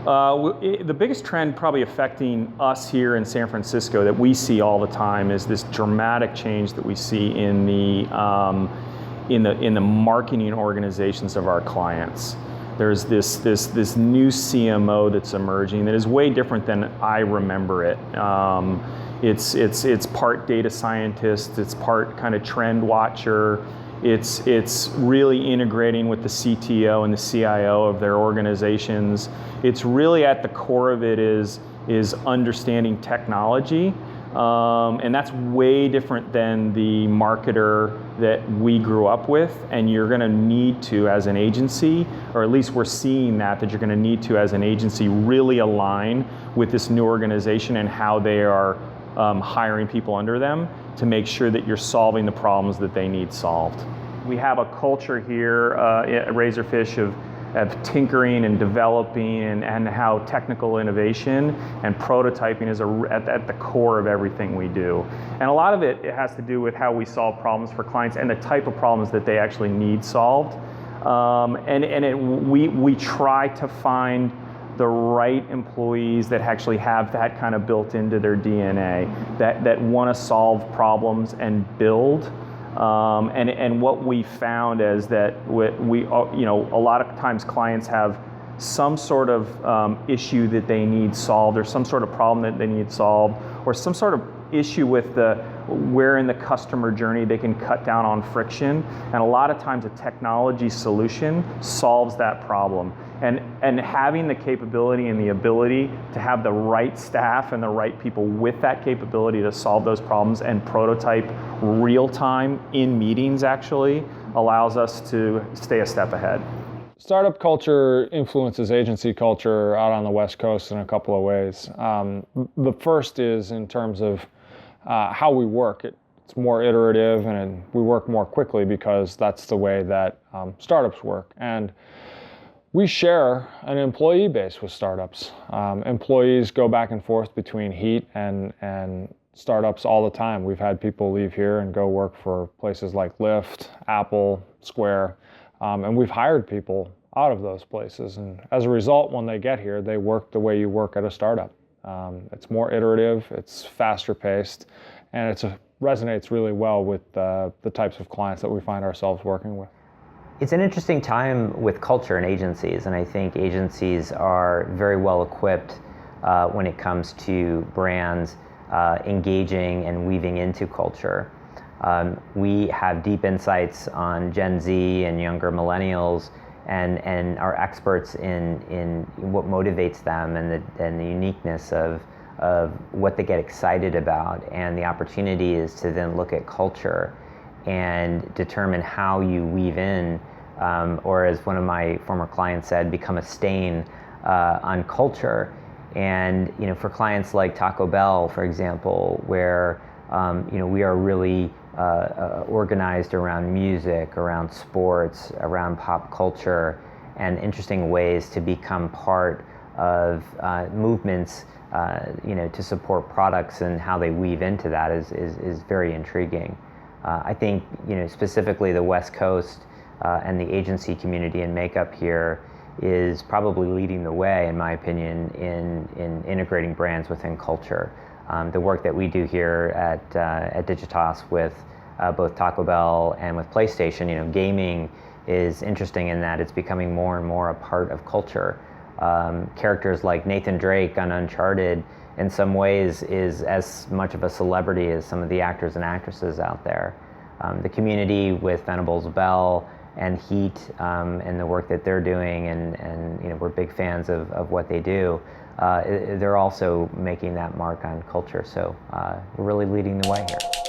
The biggest trend probably affecting us here in San Francisco that we see all the time is this dramatic change that we see in the marketing organizations of our clients. There's this new CMO that's emerging that is way different than I remember it. It's part data scientist, it's part kind of trend watcher. It's really integrating with the CTO and the CIO of their organizations. It's really at the core of it is understanding technology. And that's way different than the marketer that we grew up with, and you're going to need to, as an agency, or at least we're seeing that you're going to need to, as an agency, really align with this new organization and how they are hiring people under them to make sure that you're solving the problems that they need solved. We have a culture here at Razorfish of tinkering and developing and how technical innovation and prototyping is at the core of everything we do. And a lot of it has to do with how we solve problems for clients and the type of problems that they actually need solved. We try to find the right employees that actually have that kind of built into their DNA, that want to solve problems and build. And what we found is that a lot of times clients have some sort of issue that they need solved, or some sort of problem that they need solved, or some sort of issue with where in the customer journey they can cut down on friction. And a lot of times a technology solution solves that problem. And having the capability and the ability to have the right staff and the right people with that capability to solve those problems and prototype real time in meetings actually allows us to stay a step ahead. Startup culture influences agency culture out on the West Coast in a couple of ways. The first is in terms of how we work. It's more iterative and we work more quickly because that's the way that startups work. And we share an employee base with startups. Employees go back and forth between Heat and startups all the time. We've had people leave here and go work for places like Lyft, Apple, Square, and we've hired people out of those places. And as a result, when they get here, they work the way you work at a startup. It's more iterative, it's faster paced, and it resonates really well with the types of clients that we find ourselves working with. It's an interesting time with culture and agencies, and I think agencies are very well equipped when it comes to brands engaging and weaving into culture. We have deep insights on Gen Z and younger millennials, and are experts in what motivates them and the uniqueness of what they get excited about, and the opportunity is to then look at culture and determine how you weave in, or as one of my former clients said, become a stain on culture. And for clients like Taco Bell, for example, where we are really organized around music, around sports, around pop culture, and interesting ways to become part of movements, to support products, and how they weave into that is very intriguing. I think specifically the West Coast and the agency community and makeup here is probably leading the way, in my opinion, in integrating brands within culture. The work that we do here at Digitas with both Taco Bell and with PlayStation, gaming is interesting in that it's becoming more and more a part of culture. Characters like Nathan Drake on Uncharted in some ways is as much of a celebrity as some of the actors and actresses out there. The community with Venables Bell and Heat and the work that they're doing, and we're big fans of what they do. They're also making that mark on culture, so we're really leading the way here.